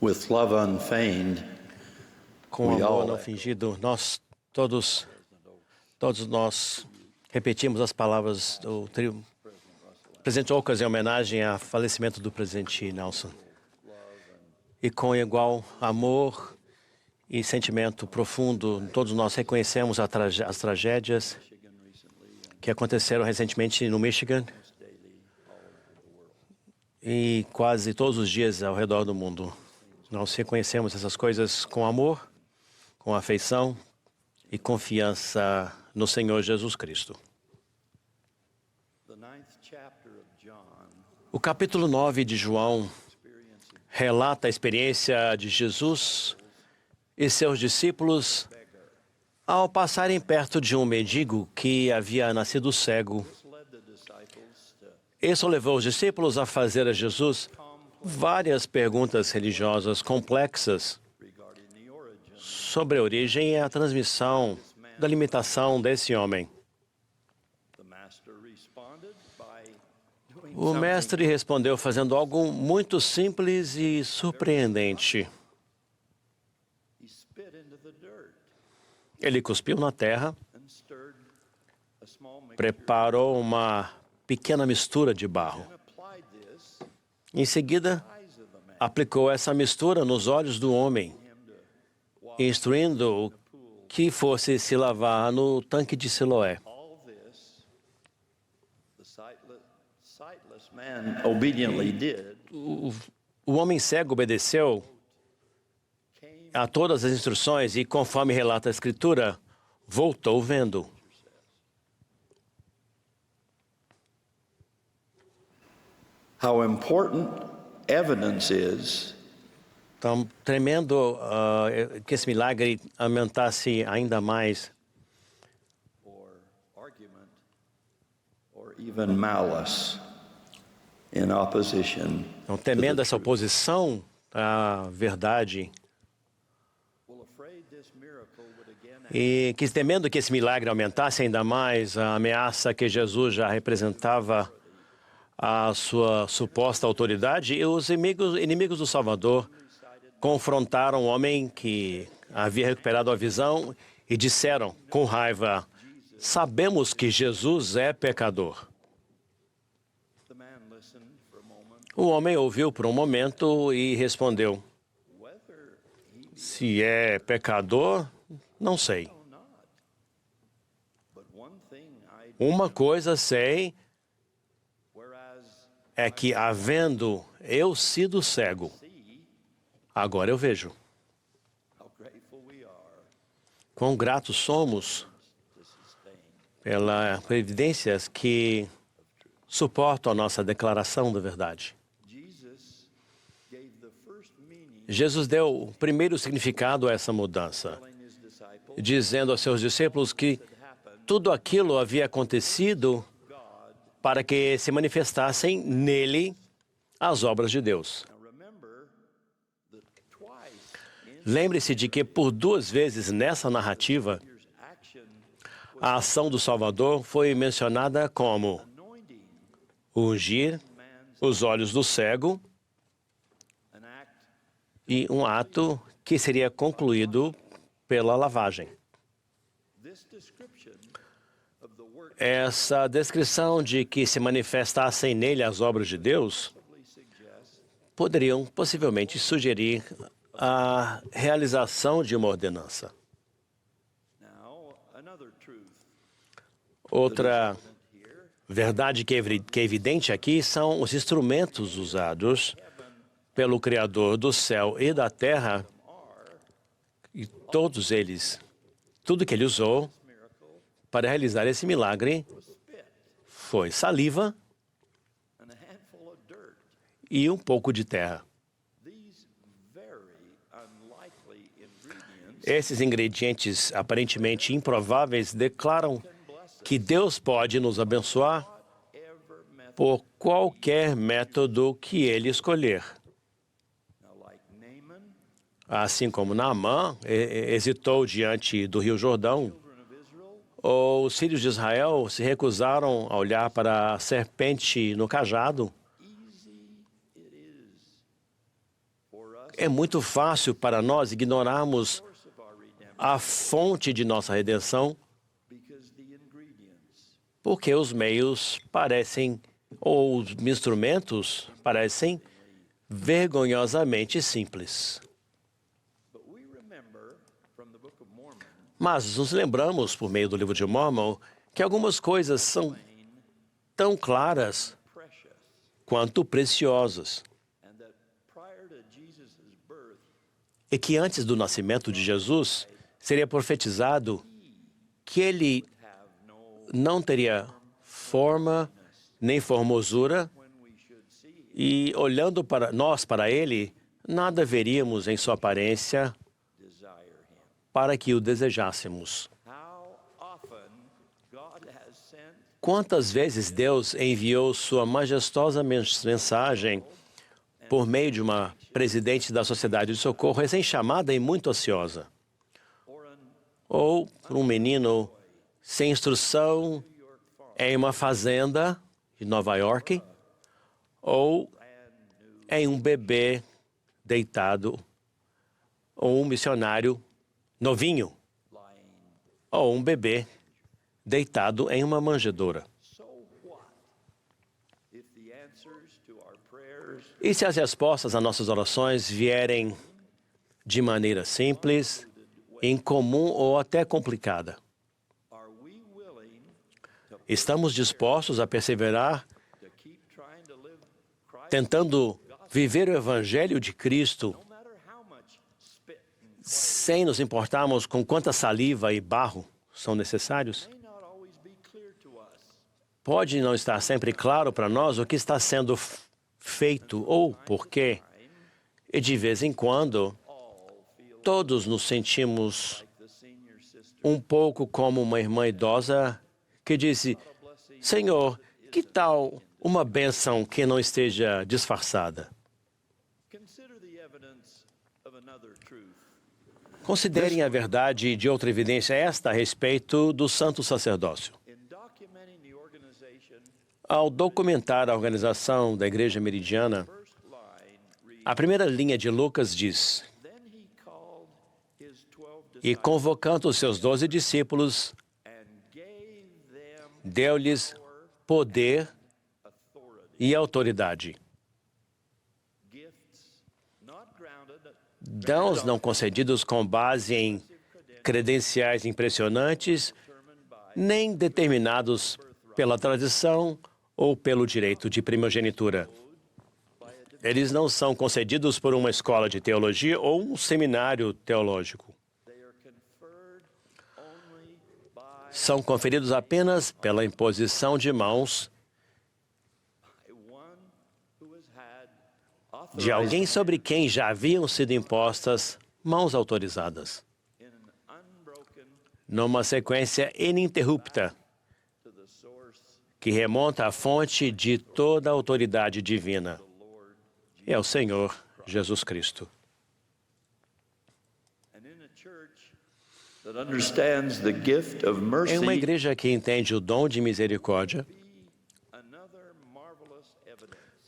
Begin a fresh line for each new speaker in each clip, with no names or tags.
With love unfeigned,
Com amor não fingido, todos nós repetimos as palavras do presidente Oakes em homenagem ao falecimento do presidente Nelson. E com igual amor e sentimento profundo, todos nós reconhecemos as tragédias que aconteceram recentemente no Michigan e quase todos os dias ao redor do mundo. Nós reconhecemos essas coisas com amor, com afeição e confiança no Senhor Jesus Cristo. O capítulo 9 de João relata a experiência de Jesus e seus discípulos ao passarem perto de um mendigo que havia nascido cego. Isso levou os discípulos a fazer a Jesus várias perguntas religiosas complexas sobre a origem e a transmissão da limitação desse homem. O mestre respondeu fazendo algo muito simples e surpreendente. Ele cuspiu na terra, preparou uma pequena mistura de barro. Em seguida, aplicou essa mistura nos olhos do homem, instruindo-o que fosse se lavar no tanque de Siloé. O homem cego obedeceu a todas as instruções e, conforme relata a Escritura, voltou vendo.
How important evidence is
Então, tremendo que esse milagre aumentasse ainda mais.
or argument or even malice in opposition.
Então, temendo essa oposição à verdade e temendo que esse milagre aumentasse ainda mais a ameaça que Jesus já representava à sua suposta autoridade, e os inimigos do Salvador confrontaram o homem que havia recuperado a visão e disseram com raiva: sabemos que Jesus é pecador. O homem ouviu por um momento e respondeu: se é pecador, não sei. Uma coisa sei é que, havendo eu sido cego, agora eu vejo. Quão gratos somos pelas evidências que suportam a nossa declaração da verdade. Jesus deu o primeiro significado a essa mudança, dizendo aos seus discípulos que tudo aquilo havia acontecido para que se manifestassem nele as obras de Deus. Lembre-se de que por 2 vezes nessa narrativa, a ação do Salvador foi mencionada como ungir os olhos do cego e um ato que seria concluído pela lavagem. Essa descrição de que se manifestassem nele as obras de Deus poderiam possivelmente sugerir a realização de uma ordenança. Outra verdade que é evidente aqui são os instrumentos usados pelo Criador do céu e da terra, e todos eles, tudo que ele usou para realizar esse milagre foi saliva e um pouco de terra. Esses ingredientes aparentemente improváveis declaram que Deus pode nos abençoar por qualquer método que Ele escolher. Assim como Naamã hesitou diante do Rio Jordão, ou os filhos de Israel se recusaram a olhar para a serpente no cajado. é muito fácil para nós ignorarmos a fonte de nossa redenção, porque os meios parecem, ou os instrumentos parecem vergonhosamente simples. Mas nos lembramos, por meio do livro de Mórmon, que algumas coisas são tão claras quanto preciosas. E que antes do nascimento de Jesus, seria profetizado que ele não teria forma nem formosura, e olhando para nós, para ele, nada veríamos em sua aparência para que o desejássemos. Quantas vezes Deus enviou sua majestosa mensagem por meio de uma presidente da Sociedade de Socorro recém-chamada e muito ansiosa, ou por um menino sem instrução em uma fazenda de Nova York, ou em um bebê deitado, ou um missionário novinho, ou um bebê deitado em uma manjedoura. E se as respostas às nossas orações vierem de maneira simples, incomum ou até complicada? Estamos dispostos a perseverar tentando viver o Evangelho de Cristo sem nos importarmos com quanta saliva e barro são necessários? Pode não estar sempre claro para nós o que está sendo feito ou por quê. E de vez em quando, todos nos sentimos um pouco como uma irmã idosa que disse: Senhor, que tal uma bênção que não esteja disfarçada? Considerem a verdade de outra evidência esta a respeito do santo sacerdócio. Ao documentar a organização da Igreja Meridiana, a primeira linha de Lucas diz: E convocando os seus 12 discípulos, deu-lhes poder e autoridade. Dons não concedidos com base em credenciais impressionantes, nem determinados pela tradição ou pelo direito de primogenitura. Eles não são concedidos por uma escola de teologia ou um seminário teológico. São conferidos apenas pela imposição de mãos de alguém sobre quem já haviam sido impostas mãos autorizadas, numa sequência ininterrupta que remonta à fonte de toda a autoridade divina. É o Senhor Jesus Cristo. Em uma igreja que entende o dom de misericórdia,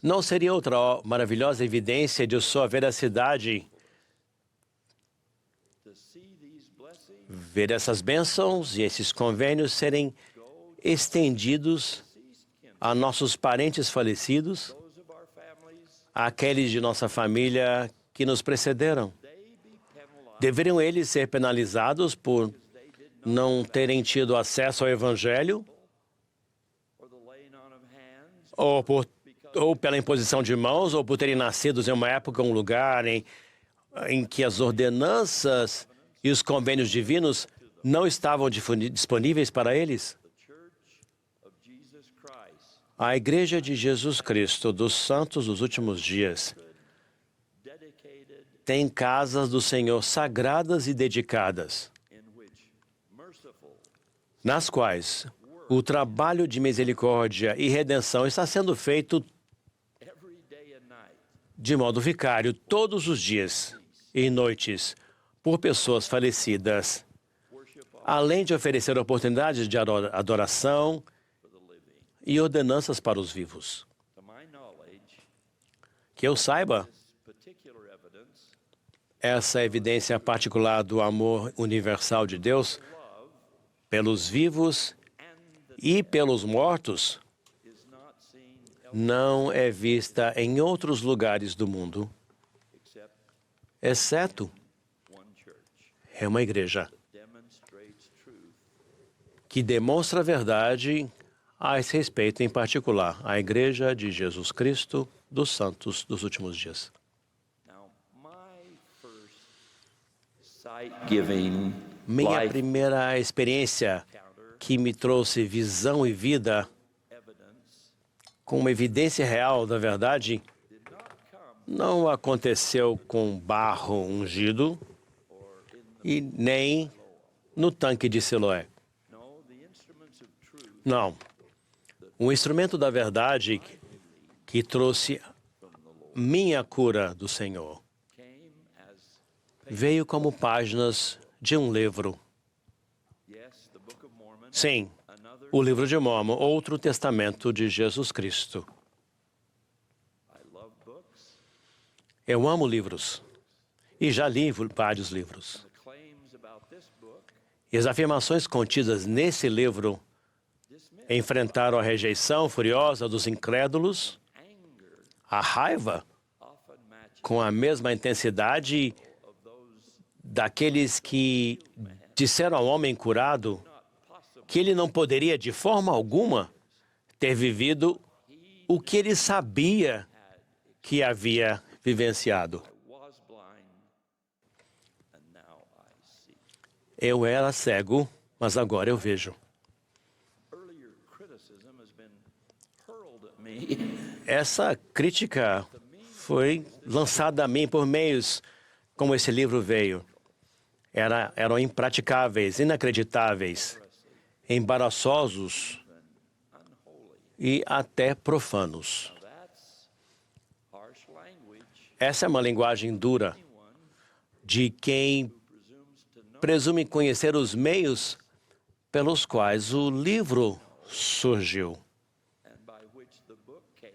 não seria outra maravilhosa evidência de sua veracidade ver essas bênçãos e esses convênios serem estendidos a nossos parentes falecidos, àqueles de nossa família que nos precederam? Deveriam eles ser penalizados por não terem tido acesso ao Evangelho? Ou pela imposição de mãos, ou por terem nascido em uma época, um lugar em que as ordenanças e os convênios divinos não estavam disponíveis para eles? A Igreja de Jesus Cristo dos Santos dos Últimos Dias tem casas do Senhor sagradas e dedicadas, nas quais o trabalho de misericórdia e redenção está sendo feito de modo vicário todos os dias e noites por pessoas falecidas, além de oferecer oportunidades de adoração e ordenanças para os vivos. Que eu saiba, essa evidência particular do amor universal de Deus pelos vivos e pelos mortos não é vista em outros lugares do mundo, exceto é uma igreja que demonstra a verdade a esse respeito, em particular, a Igreja de Jesus Cristo dos Santos dos Últimos Dias. Minha primeira experiência que me trouxe visão e vida com uma evidência real da verdade não aconteceu com barro ungido e nem no tanque de Siloé. Não. O instrumento da verdade que trouxe minha cura do Senhor veio como páginas de um livro. Sim, o livro de Mórmon, outro testamento de Jesus Cristo. Eu amo livros e já li vários livros. E as afirmações contidas nesse livro enfrentaram a rejeição furiosa dos incrédulos, a raiva com a mesma intensidade daqueles que disseram ao homem curado que ele não poderia de forma alguma ter vivido o que ele sabia que havia vivenciado. Eu era cego, mas agora eu vejo. Essa crítica foi lançada a mim por meios como esse livro veio. Eram impraticáveis, inacreditáveis, embaraçosos e até profanos. Essa é uma linguagem dura de quem presume conhecer os meios pelos quais o livro surgiu.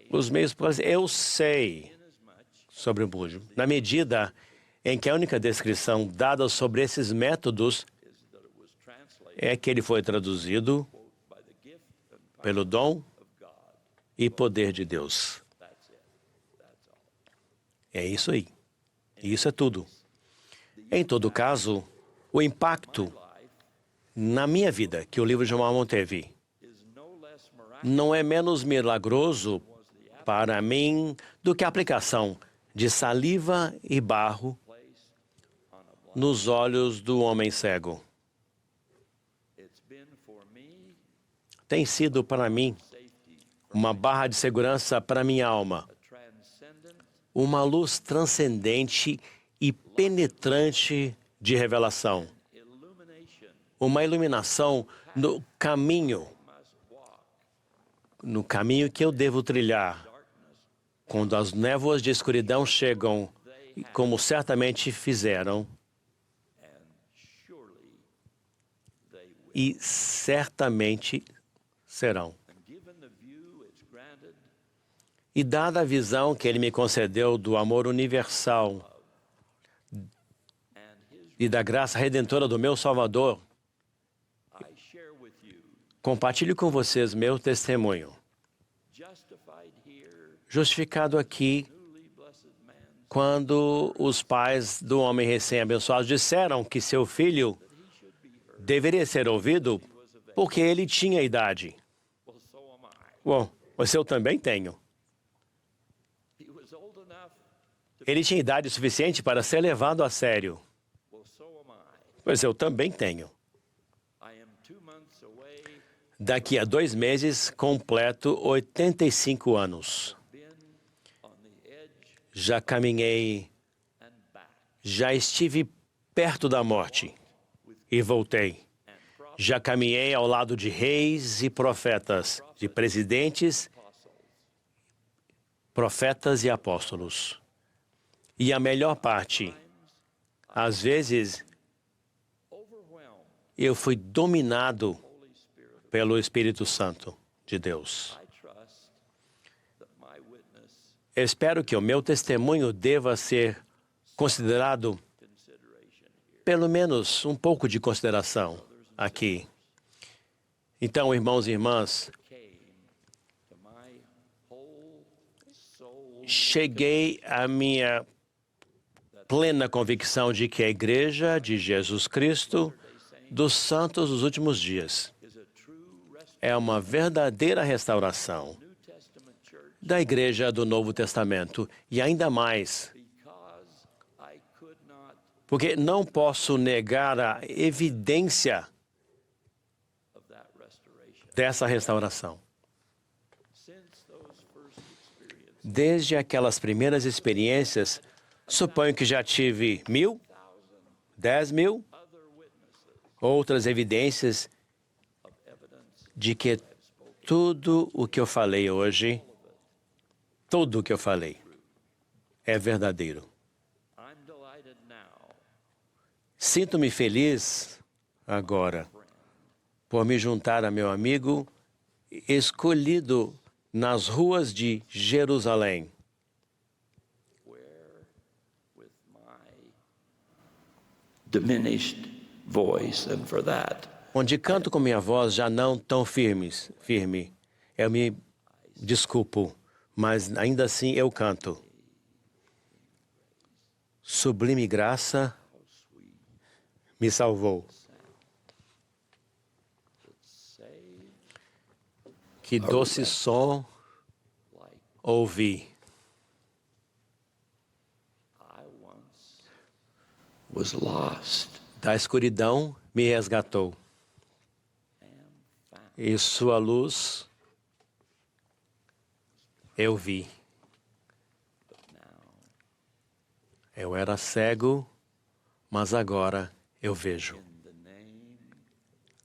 Os meios pelos quais eu sei sobre o budismo. Na medida em que a única descrição dada sobre esses métodos é que ele foi traduzido pelo dom e poder de Deus. É isso aí. Isso é tudo. Em todo caso, o impacto na minha vida que o livro de Mórmon teve não é menos milagroso para mim do que a aplicação de saliva e barro nos olhos do homem cego. Tem sido para mim uma barra de segurança para minha alma, uma luz transcendente e penetrante de revelação, uma iluminação no caminho que eu devo trilhar, quando as névoas de escuridão chegam, como certamente fizeram, e certamente serão. E dada a visão que ele me concedeu do amor universal e da graça redentora do meu Salvador, compartilho com vocês meu testemunho. Justificado aqui, quando os pais do homem recém-abençoado disseram que seu filho deveria ser ouvido porque ele tinha idade. Bom, mas eu também tenho. Ele tinha idade suficiente para ser levado a sério. Pois eu também tenho. Daqui a 2 meses, completo 85 anos. Já caminhei, já estive perto da morte e voltei. Já caminhei ao lado de reis e profetas, de presidentes, profetas e apóstolos. E a melhor parte, às vezes, eu fui dominado pelo Espírito Santo de Deus. Espero que o meu testemunho deva ser considerado pelo menos um pouco de consideração aqui. Então, irmãos e irmãs, cheguei à minha plena convicção de que a Igreja de Jesus Cristo dos Santos dos Últimos Dias é uma verdadeira restauração da Igreja do Novo Testamento. E ainda mais, porque não posso negar a evidência dessa restauração. Desde aquelas primeiras experiências, suponho que já tive 1.000, 10.000, outras evidências de que tudo o que eu falei hoje, tudo o que eu falei, é verdadeiro. Sinto-me feliz agora por me juntar a meu amigo escolhido nas ruas de Jerusalém,
diminished voice, and for that,
onde canto com minha voz já não tão firme. Eu me desculpo, mas ainda assim eu canto. Sublime graça me salvou. Que doce som ouvi.
was lost,
Da escuridão me resgatou. E sua luz eu vi. Eu era cego, mas agora eu vejo.
in the name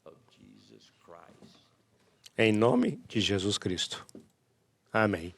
of Jesus Christ.
Em nome de Jesus Cristo. Amém.